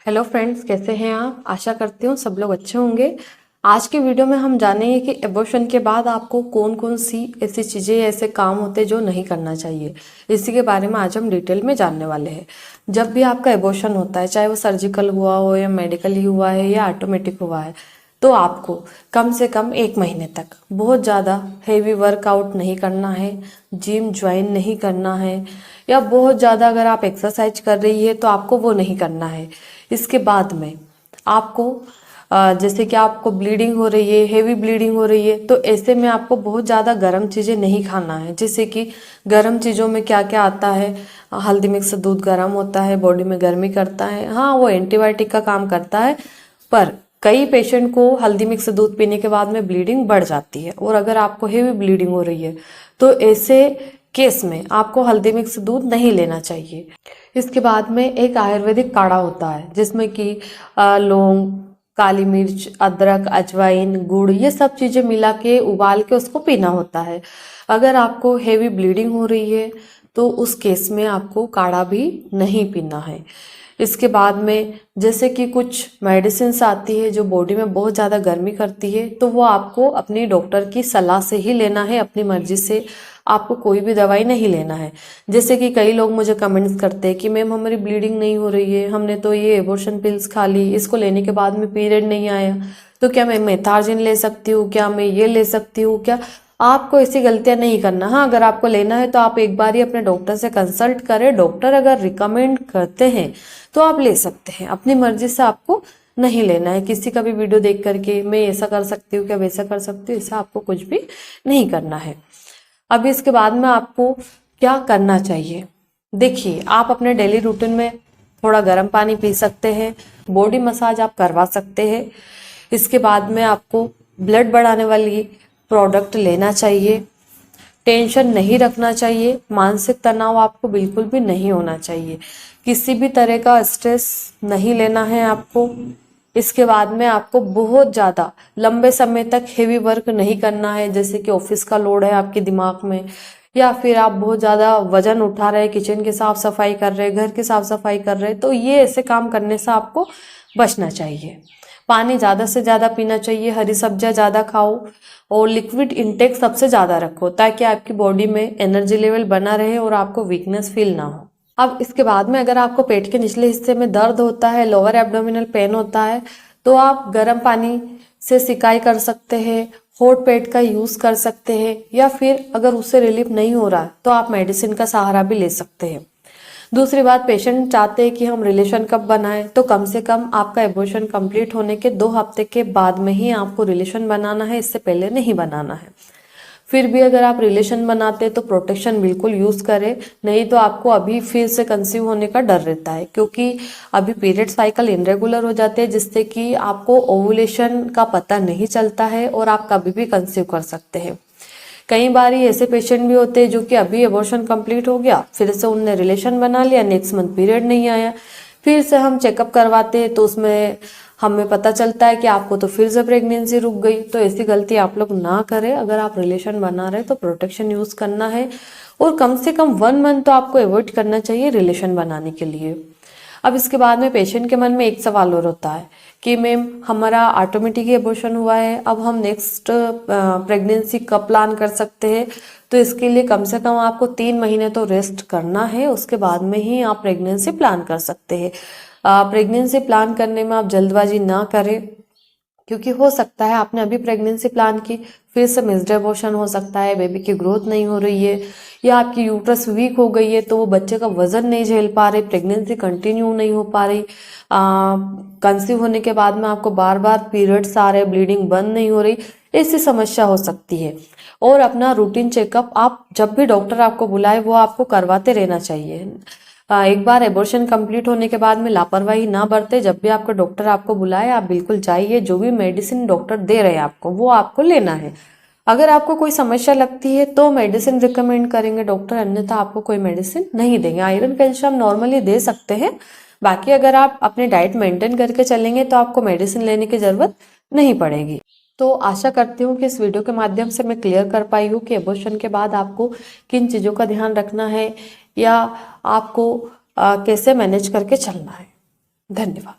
Hello friends, कैसे हैं आप? आशा करती हूँ सब लोग अच्छे होंगे। आज के वीडियो में हम जानेंगे कि एबॉर्शन के बाद आपको कौन कौन सी ऐसी चीज़ें ऐसे काम होते हैं जो नहीं करना चाहिए। इसी के बारे में आज हम डिटेल में जानने वाले हैं। जब भी आपका एबॉर्शन होता है, चाहे वो सर्जिकल हुआ हो या मेडिकली हुआ है या ऑटोमेटिक हुआ है, तो आपको कम से कम 1 महीने तक बहुत ज़्यादा हेवी वर्कआउट नहीं करना है, जिम ज्वाइन नहीं करना है, या बहुत ज़्यादा अगर आप एक्सरसाइज कर रही है तो आपको वो नहीं करना है। इसके बाद में आपको जैसे कि आपको ब्लीडिंग हो रही है, हेवी ब्लीडिंग हो रही है, तो ऐसे में आपको बहुत ज़्यादा गर्म चीज़ें नहीं खाना है। जैसे कि गर्म चीज़ों में क्या क्या आता है, हल्दी मिक्स दूध गर्म होता है, बॉडी में गर्मी करता है। हाँ, वो एंटीबायोटिक का काम करता है, पर कई पेशेंट को हल्दी मिक्स दूध पीने के बाद में ब्लीडिंग बढ़ जाती है, और अगर आपको हेवी ब्लीडिंग हो रही है तो ऐसे केस में आपको हल्दी मिक्स दूध नहीं लेना चाहिए। इसके बाद में एक आयुर्वेदिक काढ़ा होता है जिसमें कि लौंग, काली मिर्च, अदरक, अजवाइन, गुड़, ये सब चीज़ें मिला के उबाल के उसको पीना होता है। अगर आपको हेवी ब्लीडिंग हो रही है तो उस केस में आपको काढ़ा भी नहीं पीना है। इसके बाद में जैसे कि कुछ मेडिसिन आती है जो बॉडी में बहुत ज़्यादा गर्मी करती है, तो वो आपको अपनी डॉक्टर की सलाह से ही लेना है, अपनी मर्जी से आपको कोई भी दवाई नहीं लेना है। जैसे कि कई लोग मुझे कमेंट्स करते हैं कि मैम हमारी ब्लीडिंग नहीं हो रही है, हमने तो ये एबॉर्शन पिल्स खा ली, इसको लेने के बाद में पीरियड नहीं आया, तो क्या मैं मेथार्जिन ले सकती हूँ, क्या मैं ये ले सकती हूँ क्या? आपको ऐसी गलतियां नहीं करना। हाँ, अगर आपको लेना है तो आप एक बार ही अपने डॉक्टर से कंसल्ट करें। डॉक्टर अगर रिकमेंड करते हैं तो आप ले सकते हैं, अपनी मर्जी से आपको नहीं लेना है। किसी का भी वीडियो देख करके मैं ऐसा कर सकती हूँ क्या, वैसा कर सकती हूँ, ऐसा आपको कुछ भी नहीं करना है। अब इसके बाद में आपको क्या करना चाहिए, देखिए, आप अपने डेली रूटीन में थोड़ा गर्म पानी पी सकते हैं, बॉडी मसाज आप करवा सकते हैं। इसके बाद में आपको ब्लड बढ़ाने वाली प्रोडक्ट लेना चाहिए। टेंशन नहीं रखना चाहिए, मानसिक तनाव आपको बिल्कुल भी नहीं होना चाहिए, किसी भी तरह का स्ट्रेस नहीं लेना है आपको। इसके बाद में आपको बहुत ज़्यादा लंबे समय तक हेवी वर्क नहीं करना है, जैसे कि ऑफिस का लोड है आपके दिमाग में, या फिर आप बहुत ज़्यादा वजन उठा रहे हैं, किचन की साफ सफाई कर रहे हैं, घर की साफ सफाई कर रहे हैं, तो ये ऐसे काम करने से आपको बचना चाहिए। पानी ज़्यादा से ज़्यादा पीना चाहिए, हरी सब्जियां ज़्यादा खाओ, और लिक्विड इंटेक सबसे ज़्यादा रखो ताकि आपकी बॉडी में एनर्जी लेवल बना रहे और आपको वीकनेस फील ना हो। अब इसके बाद में अगर आपको पेट के निचले हिस्से में दर्द होता है, लोअर एब्डोमिनल पेन होता है, तो आप गर्म पानी से सिकाई कर सकते हैं, हॉट पैड का यूज़ कर सकते हैं, या फिर अगर उससे रिलीफ नहीं हो रहा है तो आप मेडिसिन का सहारा भी ले सकते हैं। दूसरी बात, पेशेंट चाहते हैं कि हम रिलेशन कब बनाएं, तो कम से कम आपका एबॉर्शन कंप्लीट होने के 2 हफ्ते के बाद में ही आपको रिलेशन बनाना है, इससे पहले नहीं बनाना है। फिर भी अगर आप रिलेशन बनाते हैं तो प्रोटेक्शन बिल्कुल यूज करें, नहीं तो आपको अभी फिर से कंसीव होने का डर रहता है, क्योंकि अभी पीरियड साइकिल इनरेगुलर हो जाते हैं, जिससे कि आपको ओवुलेशन का पता नहीं चलता है और आप कभी भी कंसीव कर सकते हैं। कई बार ऐसे पेशेंट भी होते हैं जो कि अभी एबॉर्शन कंप्लीट हो गया, फिर से उनने रिलेशन बना लिया, नेक्स्ट मंथ पीरियड नहीं आया, फिर से हम चेकअप करवाते हैं तो उसमें हमें पता चलता है कि आपको तो फिर से प्रेगनेंसी रुक गई। तो ऐसी गलती आप लोग ना करें। अगर आप रिलेशन बना रहे तो प्रोटेक्शन यूज करना है, और कम से कम 1 मंथ तो आपको अवॉइड करना चाहिए रिलेशन बनाने के लिए। अब इसके बाद में पेशेंट के मन में एक सवाल और होता है कि मैम हमारा ऑटोमेटिक एबॉर्शन हुआ है, अब हम नेक्स्ट प्रेगनेंसी कब प्लान कर सकते हैं? तो इसके लिए कम से कम आपको 3 महीने तो रेस्ट करना है, उसके बाद में ही आप प्रेगनेंसी प्लान कर सकते हैं। प्रेगनेंसी प्लान करने में आप जल्दबाजी ना करें, क्योंकि हो सकता है आपने अभी प्रेगनेंसी प्लान की, फिर से मिस्ड एबॉर्शन हो सकता है, बेबी की ग्रोथ नहीं हो रही है, या आपकी यूट्रस वीक हो गई है तो वो बच्चे का वजन नहीं झेल पा रही, प्रेगनेंसी कंटिन्यू नहीं हो पा रही, कंसीव होने के बाद में आपको बार बार पीरियड्स आ रहे, ब्लीडिंग बंद नहीं हो रही, ऐसी समस्या हो सकती है। और अपना रूटीन चेकअप आप जब भी डॉक्टर आपको बुलाए वो आपको करवाते रहना चाहिए। एक बार एबॉर्शन कंप्लीट होने के बाद में लापरवाही ना बरते, जब भी आपका डॉक्टर आपको बुलाए आप बिल्कुल जाइए, जो भी मेडिसिन डॉक्टर दे रहे हैं आपको वो आपको लेना है। अगर आपको कोई समस्या लगती है तो मेडिसिन रिकमेंड करेंगे डॉक्टर, अन्यथा आपको कोई मेडिसिन नहीं देंगे। आयरन कैल्शियम नॉर्मली दे सकते हैं, बाकी अगर आप अपनी डाइट मेंटेन करके चलेंगे तो आपको मेडिसिन लेने की जरूरत नहीं पड़ेगी। तो आशा करती हूँ कि इस वीडियो के माध्यम से मैं क्लियर कर पाई हूँ कि एबॉर्शन के बाद आपको किन चीज़ों का ध्यान रखना है, या आपको कैसे मैनेज करके चलना है। धन्यवाद।